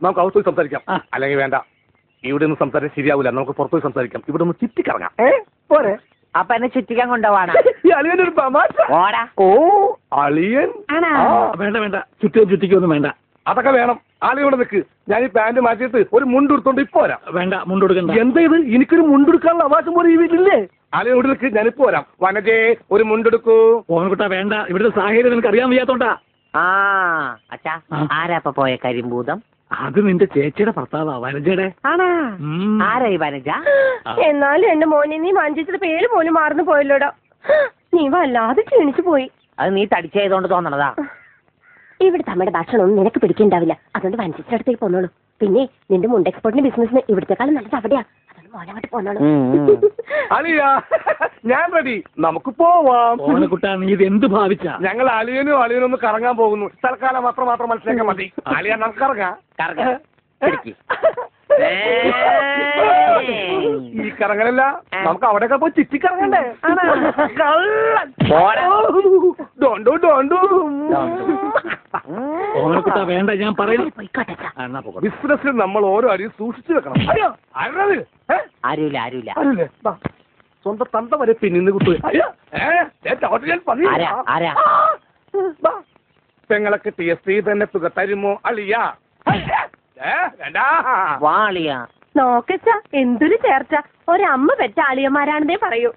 നമുക്ക് അകത്ത് പോയി സംസാരിക്കാം. അല്ലെങ്കിൽ വേണ്ട, ഇവിടെ നിന്ന് സംസാരിക്കാൻ ശരിയാവില്ല. നമുക്ക് പുറത്തു പോയി സംസാരിക്കാം. ഇവിടെ ഒന്ന് ചുറ്റിക്കറങ്ങാം. പോരെ? അപ്പൊ എന്നെ ചുറ്റിക്കാൻ കൊണ്ടുപോവാണ്. അളിയനൊരു തമാശ. ഓ അളിയൻ. വേണ്ട വേണ്ട, ചുറ്റിക്കൊന്നും വേണ്ട. അതൊക്കെ വേണം. ആളിയോടെ നിൽക്ക്. ഞാൻ ഈ പാന്റ് മാറ്റിയിട്ട് ഒരു മുണ്ടെടുത്തോണ്ട് ഇപ്പൊ വരാം. വേണ്ട, മുണ്ടെടുക്കണ്ട. എന്താ ഇത്? എനിക്കൊരു മുണ്ടെടുക്കാനുള്ള അവകാശം പോലെ ഈ വീട്ടിലില്ലേ? ആളിയോട് നിൽക്ക്, ഞാനിപ്പോ വരാം. വനജേ, ഒരു മുണ്ടെടുക്കൂ. ഓനക്കുട്ടാ വേണ്ട, ഇവിടുത്തെ സാഹചര്യം നിനക്ക് അറിയാൻ വയ്യാത്തോണ്ടാ. അച്ഛാ, ആരാ ഇപ്പൊ പോയ കരിമ്പൂതം? അത് നിന്റെ ചേച്ചിയുടെ ഭർത്താവാ, വനജയുടെ. ആരാ ഈ വനജ? എന്നാലും എന്റെ മോനെ, നീ മഞ്ചിച്ചിട്ട് പേര് പോലും മാറുന്നു പോയല്ലോടാ. നീ വല്ലാതെ ക്ഷീണിച്ചു പോയി. അത് നീ തടിച്ചതുകൊണ്ട് തോന്നണതാ. ഇവിടുത്തെ അമ്മയുടെ ഭക്ഷണമൊന്നും നിനക്ക് പിടിക്കണ്ടാവില്ല. അതുകൊണ്ട് വഞ്ചിച്ചിട്ട് അടുത്തേക്ക് പോന്നോളൂ. പിന്നെ നിന്റെ മുണ്ട് എക്സ്പോർട്ടിന്റെ ബിസിനസ്സിന് ഇവിടത്തെക്കാളും നല്ലത് അവിടെയാ. അതുകൊണ്ട് മോനങ്ങോട്ട് പോന്നോളൂ. അലിയാ, ഞാൻ റെഡി. നമുക്ക് പോവാം. ഓനക്കുട്ടാ, നീ ഇത് എന്ത് ഭാവിച്ചാ? ഞങ്ങൾ അലിയനും ഒന്ന് കറങ്ങാൻ പോകുന്നു. തൽക്കാലം മാത്രം മനസ്സിലാക്കാൻ മതി. അലിയ, നമുക്ക് കറങ്ങാം. ഈ കറങ്ങലല്ല, നമുക്ക് അവിടെയൊക്കെ പോയി ചുറ്റിക്കറങ്ങണ്ടേ? ഓനക്കുട്ടാ വേണ്ട, ഞാൻ പറയുന്നു. ബിസിനസ്സിൽ നമ്മൾ ഓരോ അരിയും സൂക്ഷിച്ചു വെക്കണം. ആരുമില്ല. സ്വന്തം തന്ത വരെ പിന്നിന്ന് കുത്തു. പെങ്ങളൊക്കെ TST തന്നെ തുക തരുമോ അളിയ? നോക്കച്ച, എന്തൊരു ചേർച്ച. ഒരമ്മ പെറ്റ ആളിയന്മാരാണെന്നേ പറയൂ.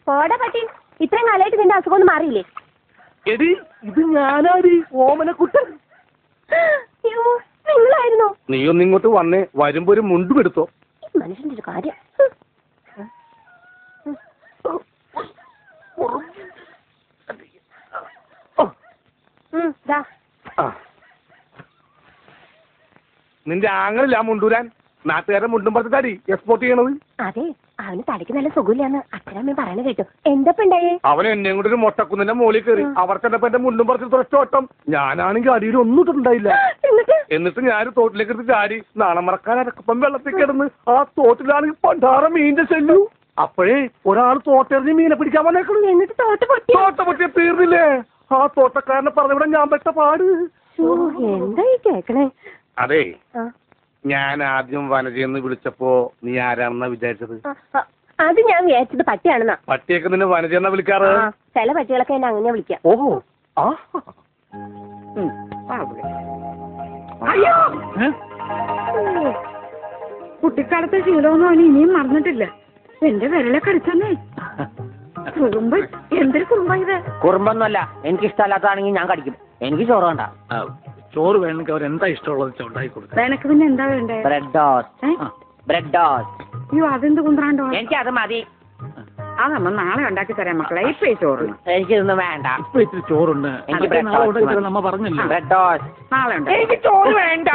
പോടാ പട്ടി, ഇത്രയും കാലമായിട്ട് നിന്റെ അസുഖം ഒന്നും മാറിയില്ലേ? എടി, ഇത് ഞാനാടി, ഓമനക്കുട്ടൻ. നിങ്ങളായിരുന്നോ? നീ ഒന്ന് ഇങ്ങോട്ട് വന്നേ. വരുമ്പോ ഒരു മുണ്ടും എടുത്തോ. മനുഷ്യന്റെ ഒരു കാര്യം. നിന്റെ ആങ്ങളില്ല മുണ്ടൂരാൻ. നാട്ടുകാരെ മുണ്ടും പറഞ്ഞ തടി എക്സ്പോർട്ട് ചെയ്യണത്. അതെ, അവന് തടിക്ക് നല്ല സുഖമില്ലാന്ന് അച്ഛനമ്മ പറയണ കേട്ടു. എന്തപ്പണ്ടായേ? അവൻ എന്നെ കൊണ്ട് ഒരു മൊട്ടക്കുന്നിന്റെ മോളിൽ കയറി. അവർക്കെന്നപ്പോ എന്റെ മുണ്ടും പറിച്ച് തുറച്ചോട്ടം. ഞാനാണെങ്കിൽ അടിയിൽ ഒന്നും ഇട്ടിട്ടുണ്ടായില്ല. എന്നിട്ട് ഞാൻ തോട്ടിലേക്ക് എടുത്ത് ചാടി. നാണം മറക്കാൻ അരക്കപ്പം വെള്ളത്തിൽ കിടന്ന് ആ തോട്ടിലാണെങ്കിൽ പണ്ടാറ മീനിന്റെ ചെല്ലു. അപ്പോഴേ ഒരാൾ തോട്ടെറിഞ്ഞ് മീനെ പിടിക്കാൻ വന്നേക്കണം. എന്നിട്ട് തോട്ട പൊട്ടിയ തീർന്നില്ലേ? ആ തോട്ടക്കാരനെ പറഞ്ഞവിടെ ഞാൻ പെട്ട പാട്. എന്തായി കേക്കണേ? അതെ, ഞാൻ ആദ്യം വനജയെന്ന് വിളിച്ചപ്പോ നീ ആരാണെന്നാ വിചാരിച്ചത്? അത് ഞാൻ വിചാരിച്ചത് പട്ടിയാണെന്നാ. പട്ടിയൊക്കെ നിന്നെ വനജയെന്നാ വിളിക്കാറ്? ചില പട്ടികളൊക്കെ എന്നെ അങ്ങനെ വിളിക്കാം. ഓഹോ, കുട്ടിക്കാലത്തെ ശീലമൊന്നും അവന് ഇനിയും മറന്നിട്ടില്ല. എന്റെ വിരലെ കടിച്ചെന്നേ. കുറുമ്പ്, എന്തൊരു കുറുമ്പ ഇത്? കുറുമ്പൊന്നുമല്ല, എനിക്ക് ഇഷ്ടമല്ലാത്തതാണെങ്കിൽ ഞാൻ കടിക്കും. എനിക്ക് ചോറ് വേണ്ട. ചോറ് വേണമെങ്കിൽ അവരെന്താ ഇഷ്ടമുള്ളത് ഉണ്ടാക്കി കൊടുക്കും. നിനക്ക് പിന്നെ എന്താ വേണ്ടേ? Bread toast. അയ്യോ, അതെന്ത് കൊണ്ടാണ്ടോ? എനിക്ക് അത് മതി. അതമ്മ നാളെ ഉണ്ടാക്കി തരാം മക്കളെ. ഇപ്പൊ ഈ ചോറ് എനിക്കിതൊന്നും വേണ്ട. ഇപ്പൊ ഇത്തിരി ചോറുണ്ട്, നമ്മ പറഞ്ഞില്ല. ബ്രെഡ് ടോസ്റ്റ് നാളെ ഉണ്ട്. എനിക്ക് ചോറ് വേണ്ട.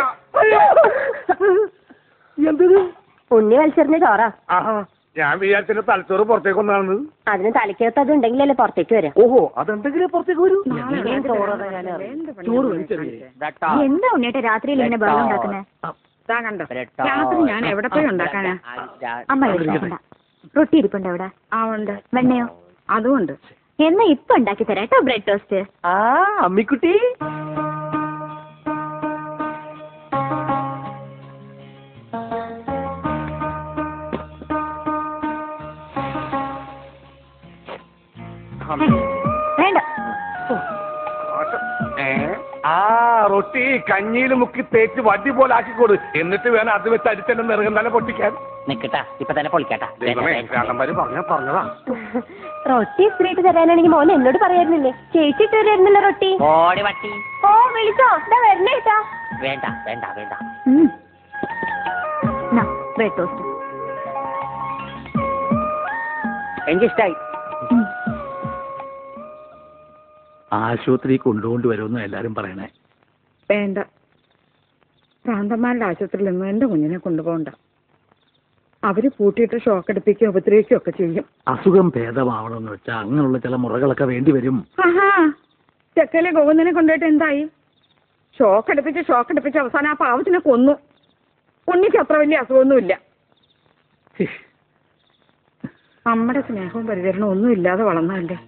എന്തത്? ഉണ്ണി വലിച്ചെറിഞ്ഞ ചോറാ. ഞാൻ വിചാരിച്ചെന്റെ തലച്ചോറ് പുറത്തേക്ക് ഒന്നാണ്. അതിന് തലയ്ക്കകത്ത് അത് ഉണ്ടെങ്കിലല്ലേ പുറത്തേക്ക് വരാം. ഓഹോ, അതെന്തെങ്കിലും പുറത്തേക്ക് വരൂ. എന്താ ഉണ്ണിയേട്ടാ രാത്രിയിൽ ഇങ്ങനെ ബഹളം ഉണ്ടാക്കുന്നേ? കണ്ടോ, രാത്രി ഞാൻ എവിടെ പോയി ഉണ്ടാക്കാനാ? അമ്മ റൊട്ടി ഇരിപ്പുണ്ട് അവിടെ? ഉണ്ട്. വെണ്ണയോ? അതുകൊണ്ട് എന്നാ ഇപ്പൊ ഉണ്ടാക്കി തരാം കേട്ടോ ബ്രെഡ് ടോസ്റ്റ്. അമ്മിക്കുട്ടി, വേണ്ട. റൊട്ടി കഞ്ഞിയിൽ മുക്കി തേച്ച് വടി പോലെ ആക്കിക്കൊടു. എന്നിട്ട് വേണം അത് വെച്ച് അടിച്ചെന്നെ നിറകം തന്നെ പൊട്ടിക്കാൻ. നിക്കട്ടാ, ഇപ്പൊ തന്നെ പൊളിക്കട്ടാ. പറഞ്ഞതാ. റൊട്ടി ഇസ്ത്രീട്ട് തരാനാണെങ്കിൽ മോൻ എന്നോട് പറയായിരുന്നില്ലേ? ചേച്ചി ഇട്ട് തരുന്നില്ല റൊട്ടി. ഓടി വട്ടി. ഓ വിളിച്ചോ, എന്താ വരണേട്ടാ? വേണ്ട വേണ്ട വേണ്ട. ബ്രെഡ് ടോസ്റ്റ് എനിക്കിഷ്ടായി. ആശുപത്രി കൊണ്ടുവരുമെന്ന് എല്ലാരും പറയണേ. വേണ്ട, ഭ്രാന്തന്മാരുടെ ആശുപത്രിയിൽ നിന്ന് എന്റെ കുഞ്ഞിനെ കൊണ്ടുപോകണ്ട. അവര് പൂട്ടിയിട്ട് ഷോക്ക് എടുപ്പിക്കുകയോ ഉപദ്രവിക്കുകയോ ഒക്കെ ചെയ്യും. അസുഖം ഭേദമാവണമെന്ന് വെച്ചാൽ അങ്ങനെയുള്ള ചില മുറകളൊക്കെ വേണ്ടി വരും. ചെക്കലെ ഗോവിന്ദനെ കൊണ്ടുപോയിട്ട് എന്തായി? ഷോക്ക് അടുപ്പിച്ച് അവസാനം ആ പാവത്തിനെ കൊന്നു. ഉണ്ണിക്ക് അത്ര വലിയ അസുഖമൊന്നുമില്ല. നമ്മുടെ സ്നേഹവും പരിചരണവും ഒന്നും ഇല്ലാതെ വളർന്നതല്ലേ.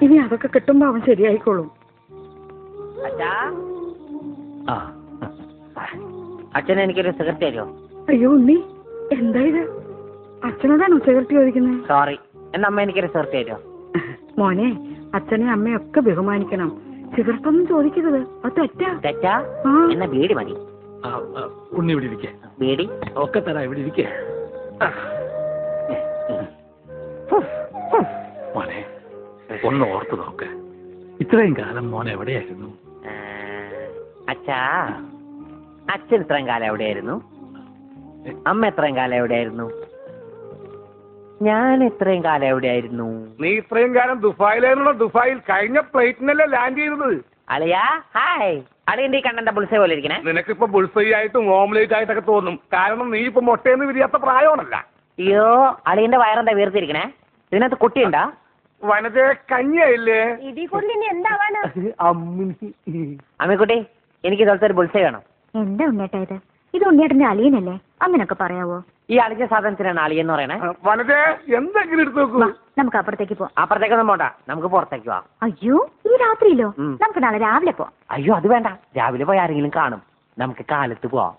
ഇനി അതൊക്കെ കിട്ടുമ്പോ അവൻ ശരിയായിക്കോളും. അച്ഛാ, ആ അച്ഛൻ എനിക്കൊരു സിഗരറ്റ് തരുമോ? അയ്യോ ഉണ്ണി, എന്താ ഇത്? അച്ഛനോടാണോ സിഗരറ്റ് ചോദിക്കുന്നത്? സോറി, എന്നാ അമ്മ എനിക്കൊരു സിഗരറ്റ് തരുമോ? മോനെ, അച്ഛനെ അമ്മയൊക്കെ ബഹുമാനിക്കണം. സിഗരറ്റ് ഒന്നും ചോദിക്കരുത്, അത് തെറ്റാ. തെറ്റാ? ആ. എന്നാ ബീഡി മതി. ഉണ്ണി ഇവിടെ ഇരിക്കേ. ബീഡി ഒക്കെ തരാ, ഇവിടെ ഇരിക്കേ. മോനെ ഒന്ന് ഓർത്തു നോക്ക്, ഇത്രയും കാലം മോൻ എവിടെയായിരുന്നു? അച്ഛാ, അച്ഛൻ ഇത്രയും കാലം എവിടെയായിരുന്നു? അമ്മ എത്രയും കാലം എവിടെയായിരുന്നു? ഞാൻ എത്രയും കാലം എവിടെയായിരുന്നു? നീ ഇത്രയും കാലം ദുബായിലായിരുന്നോ? ദുബായിൽ കഴിഞ്ഞ ഫ്ലൈറ്റിനല്ലേ ലാൻഡ് ചെയ്തത്. അളിയാ ഹായ്. അളിയന്റെ ഈ കണ്ണന്റെ ബുൾസൈ പോലെ ഇരിക്കണേ. നിനക്കിപ്പോ ബുൾസൈ ആയിട്ടും ഓംലേറ്റ് ആയിട്ടൊക്കെ തോന്നും. കാരണം നീ ഇപ്പൊ മുട്ടയെന്ന് വിരിയാത്ത പ്രായമാണല്ല. അയ്യോ, അളിയന്റെ വയറെന്താ വീർത്തിരിക്കണേ? ഇതിനകത്ത് കുട്ടിയുണ്ടാ? വനജ കഞ്ഞിയായില്ലേ? ഇടി കൊണ്ട് ഇനി എന്താവാനാ? അമ്മിക്കുട്ടി, എനിക്ക് ഇതുപോലത്തെ ഒരു ബുൾസൈ വേണം. എന്താ ഉണ്ണേട്ടാ ഇത്? ഇത് ഉണ്ണിയേട്ടന്റെ അളിയനല്ലേ? അങ്ങനൊക്കെ പറയാവോ? ഈ അളിഞ്ഞ സാധനത്തിനാണ് അളിയെന്ന് പറയണേ. വനജ എന്തെങ്കിലും എടുത്തു നോക്കൂ. നമുക്ക് അപ്പുറത്തേക്ക് പോവാം. അപ്പുറത്തേക്കൊന്നും പോണ്ട, നമുക്ക് പുറത്തേക്ക് പോവാം. അയ്യോ, ഈ രാത്രിയിലോ? ഉം. നമുക്ക് നാളെ രാവിലെ പോവാം. അയ്യോ അത് വേണ്ട, രാവിലെ പോയി ആരെങ്കിലും കാണും. നമുക്ക് കാലത്ത് പോവാം.